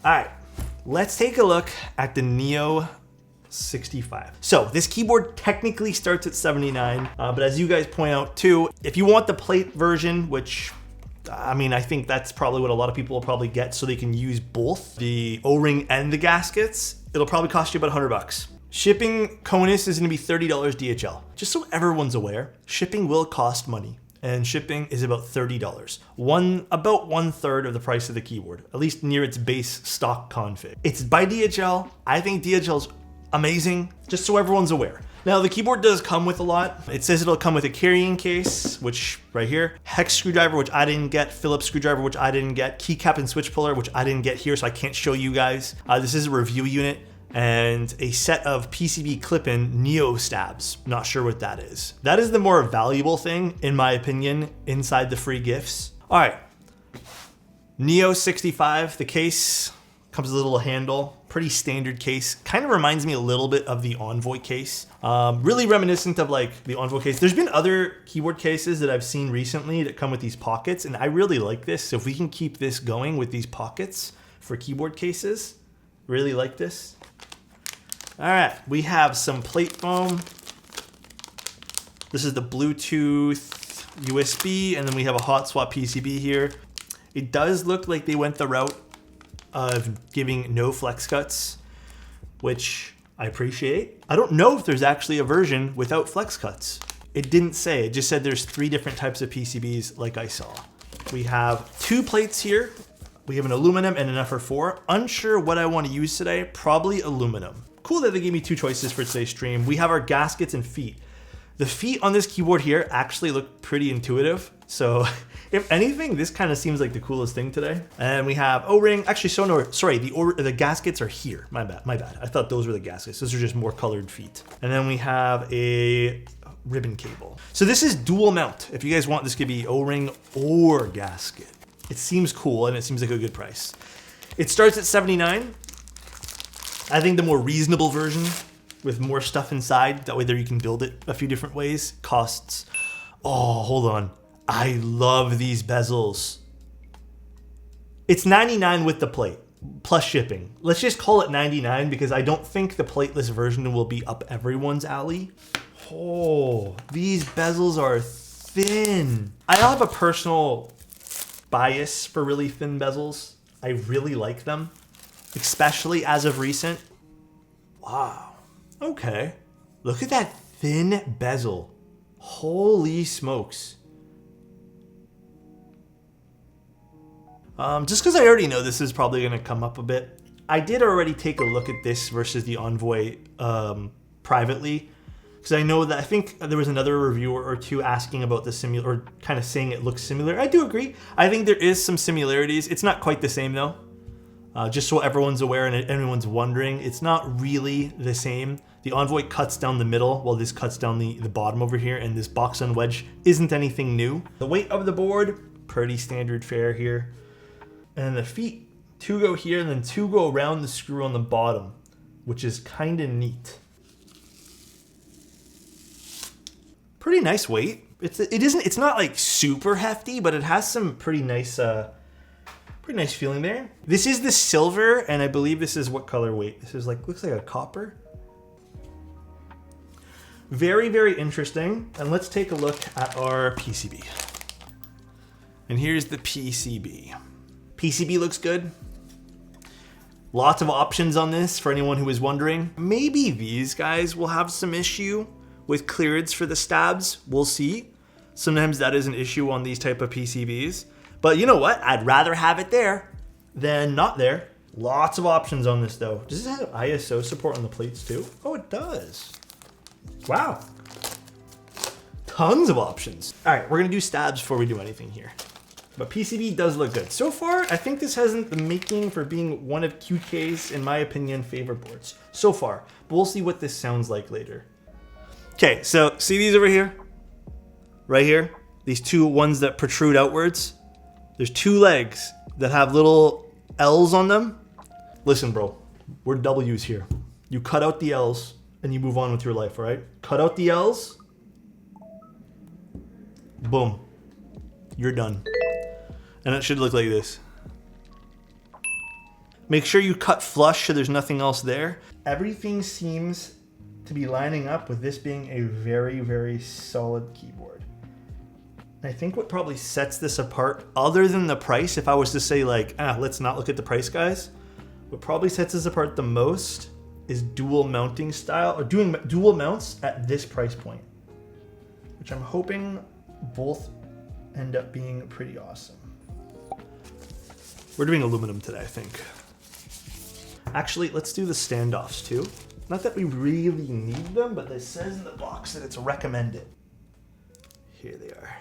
All right, let's take a look at the Neo65. So this keyboard technically starts at 79, but as you guys point out too, if you want the plate version, which I mean, I think that's probably what a lot of people will probably get so they can use both the O-ring and the gaskets, it'll probably cost you about 100 bucks. Shipping CONUS is gonna be $30 DHL. Just so everyone's aware, shipping will cost money. And shipping is about $30. About 1/3 of the price of the keyboard, at least near its base stock config. It's by DHL. I think DHL's amazing, just so everyone's aware. Now the keyboard does come with a lot. It says it'll come with a carrying case, which right here, hex screwdriver, which I didn't get, Phillips screwdriver, which I didn't get, keycap and switch puller, which I didn't get here, so I can't show you guys. This is a review unit, and a set of PCB clip-in Neo stabs. Not sure what that is. That is the more valuable thing, in my opinion, inside the free gifts. All right, Neo65, the case comes with a little handle, pretty standard case. Kind of reminds me a little bit of the Envoy case. Really reminiscent of like the Envoy case. There's been other keyboard cases that I've seen recently that come with these pockets, and I really like this. So if we can keep this going with these pockets for keyboard cases, really like this. All right, we have some plate foam. This is the Bluetooth USB, and then we have a hot swap PCB here. It does look like they went the route of giving no flex cuts, which I appreciate. I don't know if there's actually a version without flex cuts. It didn't say, it just said there's 3 different types of PCBs like I saw. We have 2 plates here. We have an aluminum and an FR4. Unsure what I want to use today, probably aluminum. Cool that they gave me 2 choices for today's stream. We have our gaskets and feet. The feet on this keyboard here actually look pretty intuitive. So if anything, this kind of seems like the coolest thing today. And we have O-ring. Actually, so no, sorry, the gaskets are here. My bad. I thought those were the gaskets. Those are just more colored feet. And then we have a ribbon cable. So this is dual mount. If you guys want, this could be O-ring or gasket. It seems cool and it seems like a good price. It starts at 79. I think the more reasonable version with more stuff inside, that way there you can build it a few different ways, costs, oh, hold on. I love these bezels. It's 99 with the plate, plus shipping. Let's just call it 99 because I don't think the plateless version will be up everyone's alley. Oh, these bezels are thin. I have a personal bias for really thin bezels. I really like them, especially as of recent. Wow. Okay, look at that thin bezel. Holy smokes. Just because I already know this is probably going to come up a bit, I did already take a look at this versus the Envoy privately, because I know that I think there was another reviewer or two asking about the similar, or kind of saying it looks similar. I do agree. I think there is some similarities. It's not quite the same though. Just so everyone's aware and everyone's wondering, it's not really the same. The Envoy cuts down the middle, while this cuts down the bottom over here, and this box on wedge isn't anything new. The weight of the board, pretty standard fare here. And the feet, 2 go here, and then 2 go around the screw on the bottom, which is kind of neat. Pretty nice weight. It's not like super hefty, but it has some pretty nice feeling there. This is the silver, and I believe this is what color weight? This is like, looks like a copper. Very, very interesting. And let's take a look at our PCB. And here's the PCB. PCB looks good. Lots of options on this for anyone who is wondering. Maybe these guys will have some issue with clearance for the stabs. We'll see. Sometimes that is an issue on these type of PCBs. But you know what? I'd rather have it there than not there. Lots of options on this though. Does this have ISO support on the plates too? Oh, it does. Wow. Tons of options. All right, we're gonna do stabs before we do anything here. But PCB does look good. So far, I think this hasn't the making for being one of QK's, in my opinion, favorite boards. So far, but we'll see what this sounds like later. Okay, so see these over here? Right here? These 2 ones that protrude outwards? There's 2 legs that have little L's on them. Listen, bro, we're W's here. You cut out the L's and you move on with your life, all right? Cut out the L's. Boom. You're done. And it should look like this. Make sure you cut flush so there's nothing else there. Everything seems to be lining up with this being a very, very solid keyboard. I think what probably sets this apart, other than the price, if I was to say like, let's not look at the price, guys, what probably sets this apart the most is dual mounting style, or doing dual mounts at this price point, which I'm hoping both end up being pretty awesome. We're doing aluminum today, I think. Actually, let's do the standoffs too. Not that we really need them, but it says in the box that it's recommended. Here they are.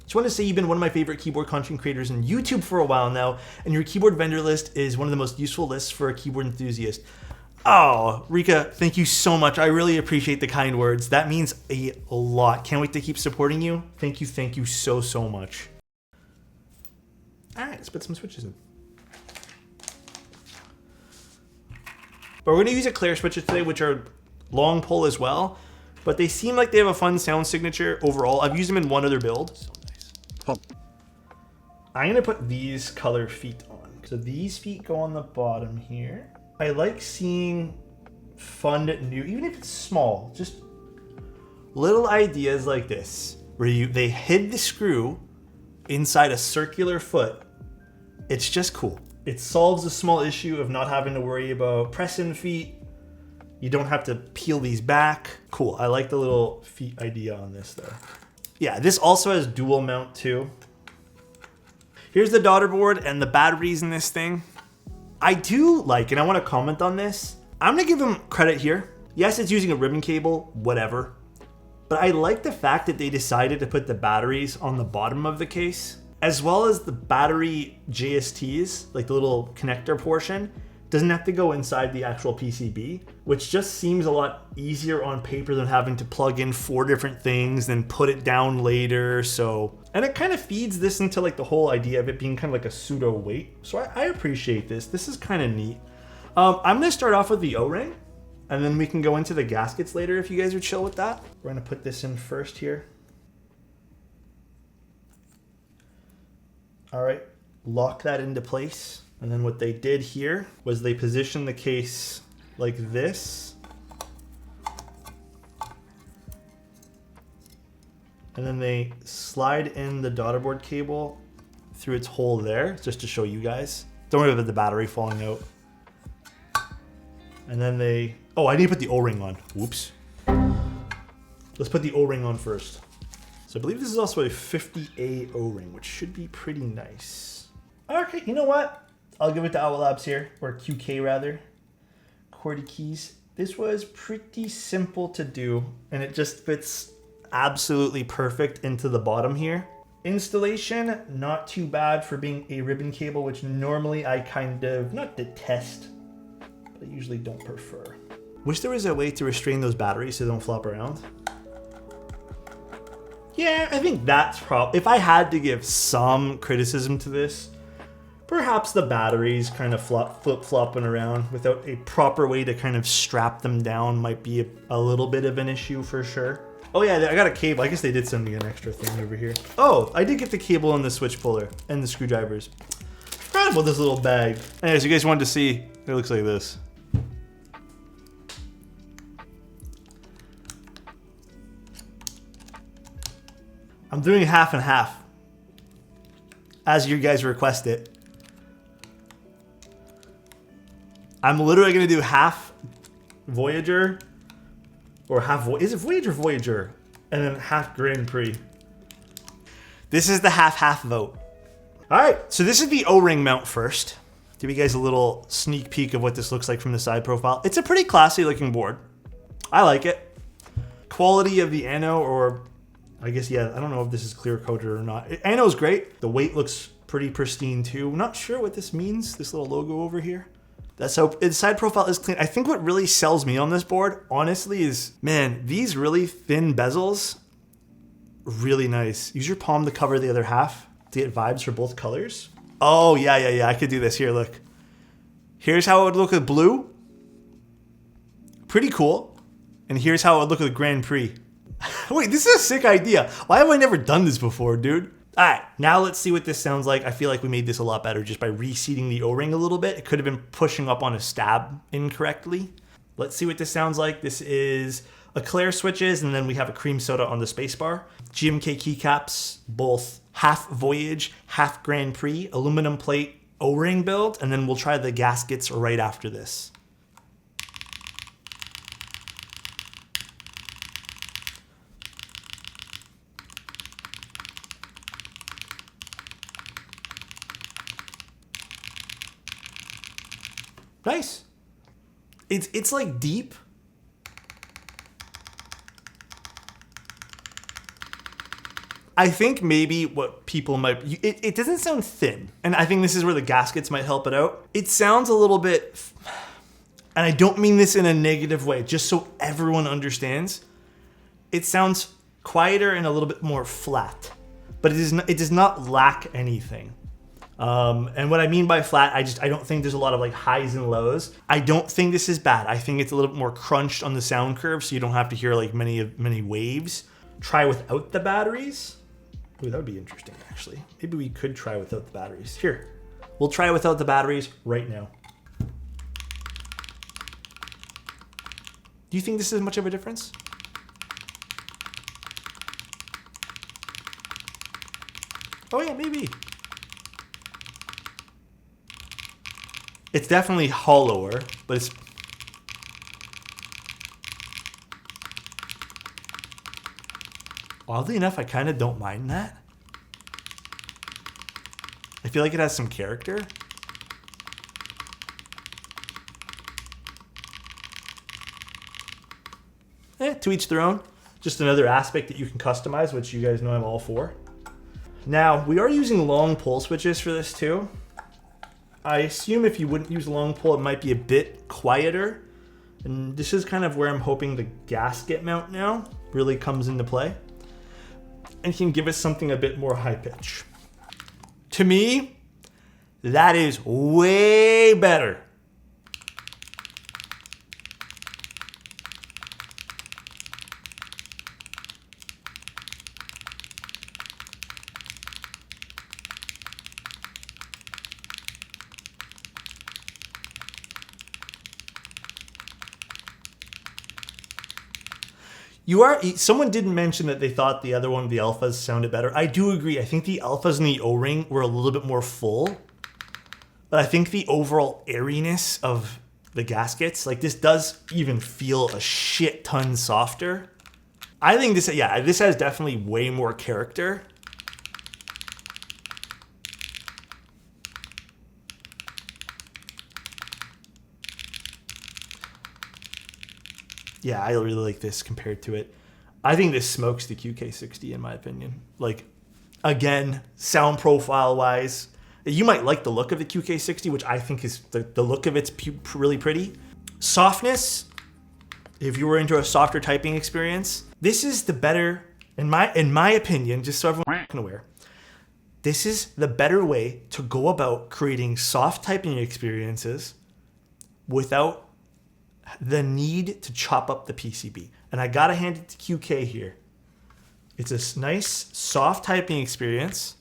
Just want to say you've been one of my favorite keyboard content creators on YouTube for a while now, and your keyboard vendor list is one of the most useful lists for a keyboard enthusiast. Oh, Rika, thank you so much. I really appreciate the kind words. That means a lot. Can't wait to keep supporting you. Thank you so, so much. All right, let's put some switches in. But we're gonna use Eclair switches today, which are long pull as well, but they seem like they have a fun sound signature overall. I've used them in one other build. So nice. Oh. I'm gonna put these color feet on. So these feet go on the bottom here. I like seeing fun, new, even if it's small, just little ideas like this, where they hid the screw inside a circular foot. It's just cool. It solves a small issue of not having to worry about pressing feet. You don't have to peel these back. Cool, I like the little feet idea on this though. Yeah, this also has dual mount too. Here's the daughter board and the batteries in this thing. I do like, and I want to comment on this, I'm gonna give them credit here. Yes, it's using a ribbon cable, whatever. But I like the fact that they decided to put the batteries on the bottom of the case, as well as the battery JSTs, like the little connector portion, doesn't have to go inside the actual PCB, which just seems a lot easier on paper than having to plug in 4 different things, then put it down later. So, and it kind of feeds this into like the whole idea of it being kind of like a pseudo weight. So I appreciate this. This is kind of neat. I'm gonna start off with the O-ring, and then we can go into the gaskets later if you guys are chill with that. We're gonna put this in first here. All right, lock that into place. And then what they did here was they positioned the case like this. And then they slide in the daughter board cable through its hole there, just to show you guys. Don't worry about the battery falling out. And then they, oh, I need to put the O-ring on. Whoops. Let's put the O-ring on first. So I believe this is also a 50A O-ring, which should be pretty nice. Okay, you know what? I'll give it to Owl Labs here, or QK rather. Qwertykeys. This was pretty simple to do, and it just fits absolutely perfect into the bottom here. Installation, not too bad for being a ribbon cable, which normally I kind of, not detest, but I usually don't prefer. Wish there was a way to restrain those batteries so they don't flop around. Yeah, I think that's probably, if I had to give some criticism to this, perhaps the batteries kind of flip-flopping around without a proper way to kind of strap them down might be a little bit of an issue for sure. Oh yeah, I got a cable. I guess they did send me an extra thing over here. Oh, I did get the cable and the switch puller and the screwdrivers. Forgot about this little bag. Anyways, you guys wanted to see, it looks like this. I'm doing half and half, as you guys requested. I'm literally gonna do half Voyager, or half, is it Voyager Voyager? And then half Grand Prix. This is the half-half vote. All right, so this is the O-ring mount first. Give you guys a little sneak peek of what this looks like from the side profile. It's a pretty classy looking board. I like it. Quality of the ano, or I guess, yeah, I don't know if this is clear coated or not. Ano is great. The weight looks pretty pristine too. I'm not sure what this means, this little logo over here. That's how the side profile is clean. I think what really sells me on this board, honestly, is, man, these really thin bezels, really nice. Use your palm to cover the other half to get vibes for both colors. Oh, yeah, I could do this. Here, look. Here's how it would look with blue. Pretty cool. And here's how it would look with Grand Prix. Wait, this is a sick idea. Why have I never done this before, dude? All right, now let's see what this sounds like. I feel like we made this a lot better just by reseating the O-ring a little bit. It could have been pushing up on a stab incorrectly. Let's see what this sounds like. This is eclair switches, and then we have a cream soda on the spacebar. GMK keycaps, both half Voyage, half Grand Prix, aluminum plate O-ring build, and then we'll try the gaskets right after this. Nice. It's like deep. I think maybe what people might, it doesn't sound thin. And I think this is where the gaskets might help it out. It sounds a little bit, and I don't mean this in a negative way, just so everyone understands. It sounds quieter and a little bit more flat, but it does not lack anything. And what I mean by flat, I don't think there's a lot of like highs and lows. I don't think this is bad. I think it's a little bit more crunched on the sound curve, so you don't have to hear like many waves. Try without the batteries. Ooh, that would be interesting, actually. Maybe we could try without the batteries. Here, we'll try without the batteries right now. Do you think this is much of a difference? Oh yeah, maybe. It's definitely hollower, but it's... Oddly enough, I kind of don't mind that. I feel like it has some character. To each their own. Just another aspect that you can customize, which you guys know I'm all for. Now, we are using long pole switches for this too. I assume if you wouldn't use a long pole, it might be a bit quieter. And this is kind of where I'm hoping the gasket mount now really comes into play and can give us something a bit more high pitch. To me, that is way better. Someone didn't mention that they thought the other one, the alphas, sounded better. I do agree. I think the alphas and the O-ring were a little bit more full. But I think the overall airiness of the gaskets, like this does even feel a shit ton softer. I think this has definitely way more character. Yeah, I really like this compared to it. I think this smokes the QK60 in my opinion. Like, again, sound profile wise, you might like the look of the QK60, which I think is the look of it's really pretty. Softness, if you were into a softer typing experience, this is the better, in my opinion, just so everyone's aware, this is the better way to go about creating soft typing experiences without the need to chop up the PCB. And I gotta hand it to QK here. It's a nice, soft typing experience.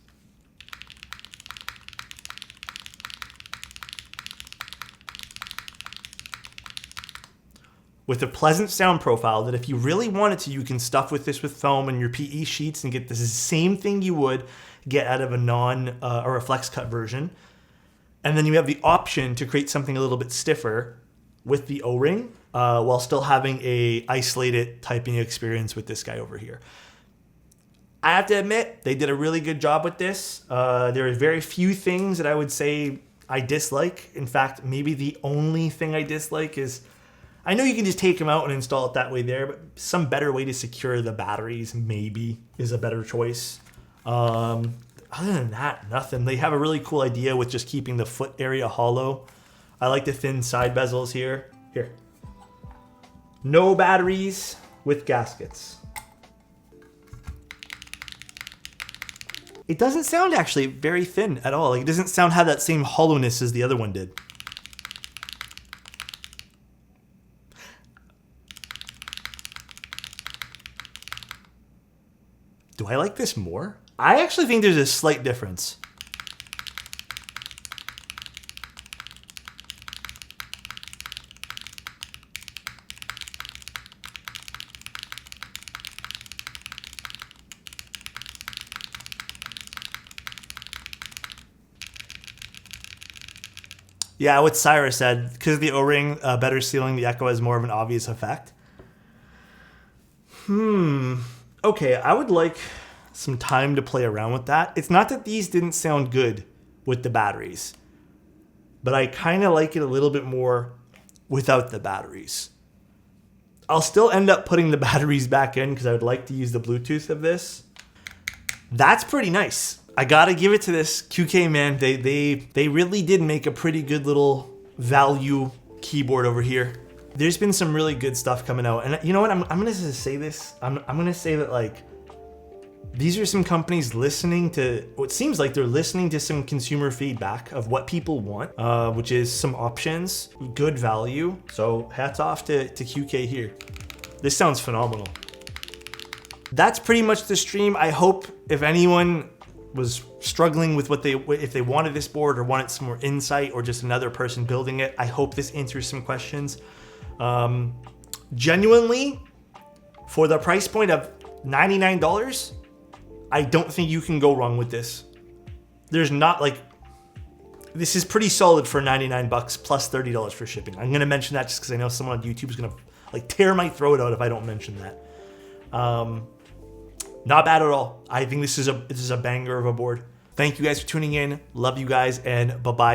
With a pleasant sound profile that if you really wanted to, you can stuff with this with foam and your PE sheets and get the same thing you would get out of a or a flex cut version. And then you have the option to create something a little bit stiffer with the O-ring, while still having a isolated typing experience with this guy over here. I have to admit, they did a really good job with this. There are very few things that I would say I dislike. In fact, maybe the only thing I dislike is, I know you can just take them out and install it that way there, but some better way to secure the batteries maybe is a better choice. Other than that, nothing. They have a really cool idea with just keeping the foot area hollow. I like the thin side bezels here. Here. No batteries with gaskets. It doesn't sound actually very thin at all. Like, it doesn't sound have that same hollowness as the other one did. Do I like this more? I actually think there's a slight difference. Yeah, what Cyrus said, because of the O-ring, better sealing, the echo has more of an obvious effect. Okay, I would like some time to play around with that. It's not that these didn't sound good with the batteries, but I kind of like it a little bit more without the batteries. I'll still end up putting the batteries back in because I would like to use the Bluetooth of this. That's pretty nice. I gotta give it to this QK, man. They really did make a pretty good little value keyboard over here. There's been some really good stuff coming out, and you know what? I'm gonna say this. I'm gonna say that like these are some companies listening to what seems like they're listening to some consumer feedback of what people want, which is some options, good value. So hats off to QK here. This sounds phenomenal. That's pretty much the stream. I hope if anyone was struggling with if they wanted this board or wanted some more insight or just another person building it, I hope this answers some questions. Genuinely, for the price point of $99, I don't think you can go wrong with this. There's not like, this is pretty solid for 99 bucks plus $30 for shipping. I'm gonna mention that just because I know someone on YouTube is gonna like tear my throat out if I don't mention that. Not bad at all. I think this is a banger of a board. Thank you guys for tuning in. Love you guys, and bye-bye.